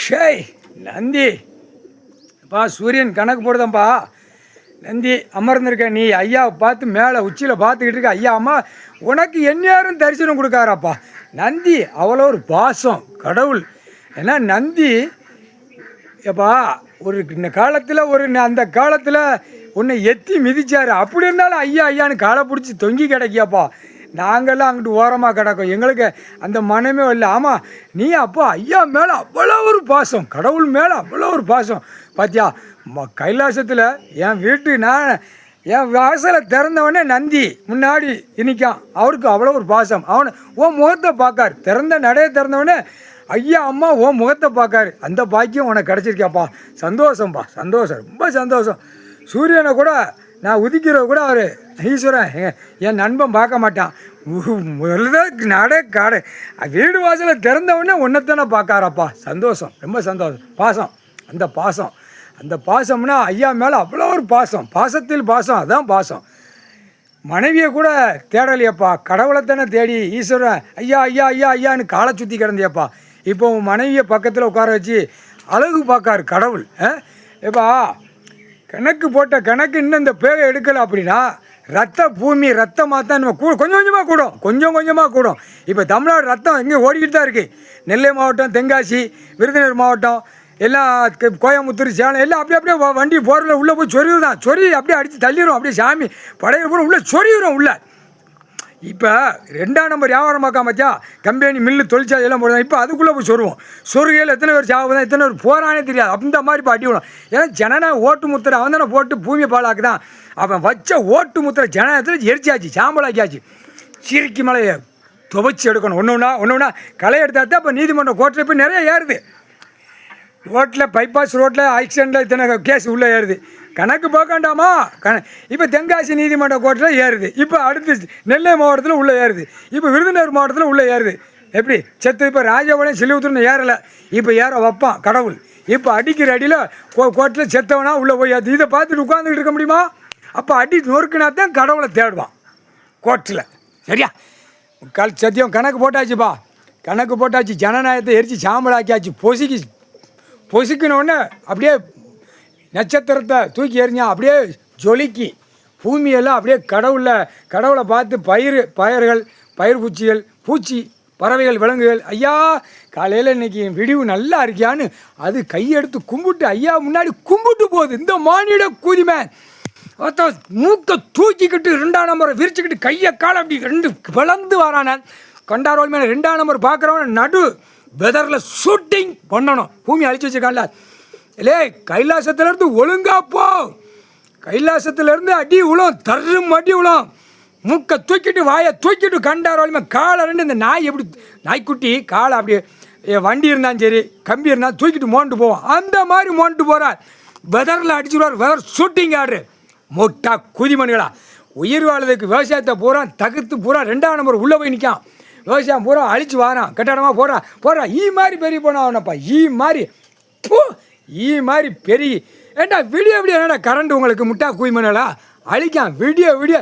ஷேய் நந்தி அப்பா, சூரியன் கணக்கு போடுதப்பா. நந்தி அமர்ந்திருக்க நீ ஐயாவை பார்த்து மேலே உச்சியில் பார்த்துக்கிட்டு இருக்க. ஐயா அம்மா உனக்கு எந்நேரம் தரிசனம் கொடுக்காராப்பா. நந்தி அவ்வளோ ஒரு பாசம் கடவுள். ஏன்னா நந்தி எப்பா ஒரு இந்த காலத்தில் அந்த காலத்தில் உன்னை எத்தி மிதிச்சார். அப்படி இருந்தாலும் ஐயா ஐயான்னு காலை பிடிச்சி தொங்கி கிடைக்கியாப்பா. நாங்கள்லாம் அங்கிட்டு ஓரமாக கிடக்கும், எங்களுக்கு அந்த மனமே இல்லை. ஆமாம், நீ அப்பா ஐயா மேலே அவ்வளோ ஒரு பாசம், கடவுள் மேலே அவ்வளோ ஒரு பாசம். பார்த்தியா கைலாசத்தில் என் வீட்டு நான் என் வாசலை திறந்தவொடனே நந்தி முன்னாடி நிற்கான். அவருக்கு அவ்வளோ ஒரு பாசம். அவனை ஓ முகத்தை பார்க்கார். நடையை திறந்தவொடனே ஐயா அம்மா ஓ முகத்தை பார்க்காரு. அந்த பாக்கியம் உனக்கு கிடச்சிருக்கியாப்பா. சந்தோஷம்ப்பா, சந்தோஷம், ரொம்ப சந்தோஷம். சூரியனை கூட நான் உதிக்கிறத கூட அவர் ஈஸ்வரன் என் நண்பன் பார்க்க மாட்டான். நடை காடை வீடு வாசலை திறந்தவுடனே ஒன்றைத்தானே பார்க்காரப்பா. சந்தோஷம், ரொம்ப சந்தோஷம். பாசம், அந்த பாசம்னா ஐயா மேலே அவ்வளோ ஒரு பாசம். பாசத்தில் பாசம், அதான் பாசம். மனைவியை கூட தேடலையப்பா, கடவுளைத்தானே தேடி ஈஸ்வரன் ஐயா ஐயா ஐயா ஐயான்னு காலை சுற்றி கிடந்தியப்பா. இப்போ உன் மனைவியை பக்கத்தில் உட்கார வச்சு அழகு பார்க்காரு கடவுள். ஏப்பா கணக்கு போட்ட கணக்கு இன்னும் இந்த பேரை எடுக்கலை அப்படின்னா ரத்த பூமி ரத்தமாக தான் நம்ம கொஞ்சம் கொஞ்சமாக கூடும். இப்போ தமிழ்நாடு ரத்தம் எங்கே ஓடிக்கிட்டு தான் இருக்குது. நெல்லை மாவட்டம், தென்காசி, விருதுநகர் மாவட்டம், எல்லாம் கோயம்புத்தூர், சேலம் எல்லாம் அப்படியே வண்டி போகிறதுல உள்ளே போய் சொறி அப்படியே அடித்து தள்ளிடும். அப்படியே சாமி படையில போகிற உள்ளே சொறிவிடும் உள்ள. இப்போ 2ஆம் நம்பர் வியாபாரம் பார்க்காம மச்சா கம்பெனி மில்லு தொழிற்சாலை எல்லாம் போடுறாங்க. இப்போ அதுக்குள்ளே போய் சொருகையில் எத்தனை பேர் சாகுதான், எத்தனை பேர் போகிறானே தெரியாது. அந்த மாதிரி இப்போ அடி விடும். ஏன்னா ஜனநாயக ஓட்டு முத்திரை அவன் தானே போட்டு பூமியை பாலாக்குதான். அவன் வச்ச ஓட்டு முத்திரை ஜனநாயகத்தில் எரிச்சாச்சு, சாம்பலாக்கியாச்சு. சிரிக்கி மலையை துவைச்சி எடுக்கணும். ஒன்று களை எடுத்தா தான் இப்போ நீதிமன்றம் கோர்ட்டில் இப்போ நிறைய ஏறுது. ரோட்டில் பைபாஸ் ரோட்டில் ஆக்சிடெண்ட்டில் இத்தனை கேஸ் உள்ளே ஏறுது. கணக்கு பார்க்கண்டாமா இப்போ தென்காசி நீதிமன்ற கோர்ட்டில் ஏறுது. இப்போ அடுத்து நெல்லை மாவட்டத்தில் உள்ளே ஏறுது. இப்போ விருதுநகர் மாவட்டத்தில் உள்ளே ஏறுது. எப்படி செத்து இப்போ ராஜபாளையம் சிலுவத்தூர்னு ஏறலை, இப்போ ஏற வைப்பான் கடவுள். இப்போ அடிக்கிற அடியில் கோர்ட்டில் செத்தவனா உள்ளே போய் இதை பார்த்துட்டு உட்காந்துக்கிட்டு இருக்க முடியுமா? அப்போ அடி நொறுக்குனா தான் கடவுளை தேடுவான் கோர்ட்டில். சரியா சத்தியம் கணக்கு போட்டாச்சுப்பா, கணக்கு போட்டாச்சு. ஜனநாயகத்தை எரித்து சாம்பலாக்கியாச்சு. பொசுக்கினோடனே அப்படியே நட்சத்திரத்தை தூக்கி எறிஞ்சான். அப்படியே ஜொலிக்கி பூமியெல்லாம் அப்படியே கடவுளை பார்த்து பயிர் பூச்சிகள், பறவைகள், விலங்குகள் ஐயா காலையில் இன்றைக்கி விடிவு நல்லா இருக்கியான்னு அது கையெடுத்து கும்பிட்டு ஐயா முன்னாடி கும்பிட்டு போகுது. இந்த மானிட கூதிமே மூக்கை தூக்கிக்கிட்டு 2ஆம் நம்பரை விரிச்சுக்கிட்டு கையை காலை அப்படி 2 பிளந்து வரான கண்டாரோல் மேலே 2ஆம் நம்பர் பார்க்குறவன நடு வெதரில் ஷூட்டிங் பண்ணணும். பூமி அழிச்சு வச்சுருக்கான்ல. இல்லே கைலாசத்துலேருந்து ஒழுங்கா போ. கைலாசத்துலேருந்து அடி உழும், தர்றும் அடி உழும். மூக்கை தூக்கிட்டு வாயை தூக்கிட்டு கண்டாரோலுமே காலை 2 இந்த நாய் எப்படி நாய்க்குட்டி காலை அப்படியே வண்டி இருந்தாலும் சரி கம்பி இருந்தாலும் தூக்கிட்டு மோண்டு போவோம். அந்த மாதிரி மோண்டு போகிறார். வெதரில் அடிச்சுடுவார். வெதர் ஷூட்டிங் ஆடுற மொட்டா குதிமணிகளா. உயிர் வாழ்றதுக்கு விவசாயத்தை பூரா தகுத்து பூரா 2ஆம் நம்பர் உள்ளே போய் நிற்கான். விவசாயம் பூரா அழிச்சு வாரான், கட்டடமாக போகிறான். ஈ மாதிரி பெரிய போனப்பா, ஈ மாதிரி பெரிய ஏண்டா விடிய என்னடா கரண்ட் உங்களுக்கு முட்டா குய்மனலா அழிக்கான். விடிய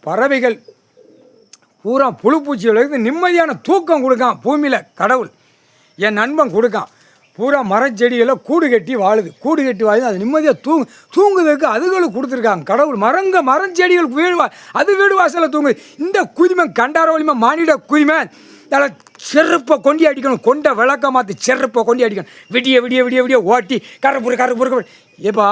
பறவைகள் பூரா புழுப்பூச்சிகளுக்கு நிம்மதியான தூக்கம் கொடுக்கான். பூமியில் கடவுள் என் நண்பன் கொடுக்கான். பூரா மரச்செடிகளில் கூடு கட்டி வாழுது. அது நிம்மதியாக தூங்குறதுக்கு அதுகளுக்கு கொடுத்துருக்காங்க கடவுள். மரஞ்செடிகளுக்கு அது வீடு வாசலில் தூங்குது. இந்த குதிமன் கண்டாரோலிமா மானிட குதிமன் அதில் செருப்பை கொண்டி அடிக்கணும். கொண்ட விளக்க மாற்றி செருப்பை கொண்டி அடிக்கணும். விடிய ஓட்டி கரப்புறு ஏப்பா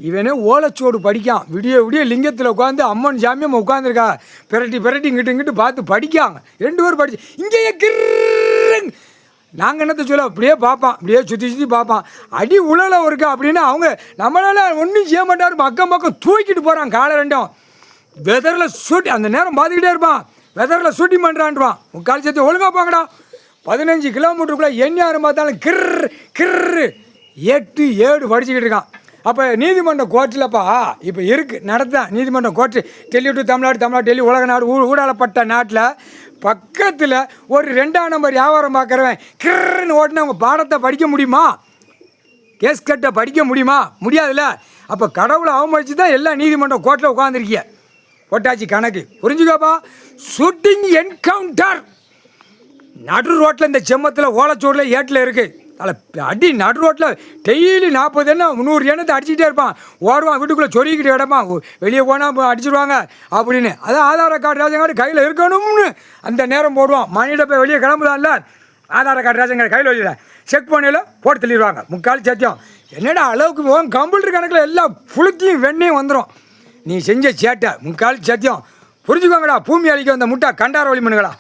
இவனே ஓலைச்சோடு படிக்கான். விடிய லிங்கத்தில் உட்காந்து அம்மன் சாமியம் உட்காந்துருக்கா. பிரட்டி இங்கிட்டு பார்த்து படிக்காங்க. 2 பேரும் படிச்சு இங்கேயே கிருங் நாங்கள் என்னத்தை சொல்ல அப்படியே பார்ப்பான். அப்படியே சுற்றி பார்ப்பான். அடி உழல இருக்கா அப்படின்னு அவங்க நம்மளால ஒன்றும் செய்ய மாட்டார். பக்கம் தூக்கிட்டு போகிறான் காலை 2ம். வெதரில் ஷூட்டி அந்த நேரம் பார்த்துக்கிட்டே இருப்பான். வெதரில் ஷூட்டிங் பண்ணுறான்வான். 3/4 சேர்த்து ஒழுங்காக போங்கடா. 15 கிலோமீட்டருக்குள்ளே யாரும் பார்த்தாலும் கிர்ரு 8-7 படிச்சுக்கிட்டு இருக்கான். அப்போ நீதிமன்ற கோர்ட்டில்ப்பா இப்போ இருக்குது நடத்தான். நீதிமன்ற கோர்ட்டு டெல்லி டு தமிழ்நாடு டெல்லி உலக நாடு ஊடாளப்பட்ட நாட்டில் பக்கத்தில் ஒரு 2ஆம் நம்பர் வியாபாரம் பார்க்குறவன் கிர்ன்னு ஓட்டினா அவங்க பாடத்தை படிக்க முடியுமா? கேஸ் கட்டை படிக்க முடியுமா? முடியாதுல்ல. அப்போ கடவுளை அவமதிச்சு தான் எல்லா நீதிமன்ற கோர்ட்டில் உட்காந்துருக்கிய. போட்டாச்சு கணக்கு புரிஞ்சுக்காப்பா. ஷூட்டிங் என்கவுண்டர் நடு ரோட்டில் இந்த செம்மத்தில் ஓலைச்சோடில் ஏட்டில் இருக்குது. அதில் அடி நடு ரோட்டில் டெய்லி 40 எண்ணம் 100 எண்ணத்தை அடிச்சுக்கிட்டே இருப்பான். ஓடுவான், வீட்டுக்குள்ளே சொருகிக்கிட்டு கிடப்பான். வெளியே போனால் அடிச்சிடுவாங்க அப்படின்னு. அதான் ஆதார கார்டு ரேஷன் கார்டு கையில் இருக்கணும்னு அந்த நேரம் போடுவான். மணியிட போய் வெளியே கிளம்புதான்ல, ஆதார கார்டு ரேஷன் கார்டு கையில் வச்சுல செக் பண்ணல போட்டு தள்ளிடுவாங்க. முக்கால் சத்தியம். என்னடா அளவுக்கு போகும், கம்ப்யூட்டர் கணக்கில் எல்லாம் புளுத்தியும் வெண்ணையும் வந்துடும். நீ செஞ்ச சேட்டை முக்கால் சத்தியம். புரிஞ்சுக்கோங்கடா, பூமி அழிக்க வந்த முட்டை கண்டார வழி பண்ணுங்களா.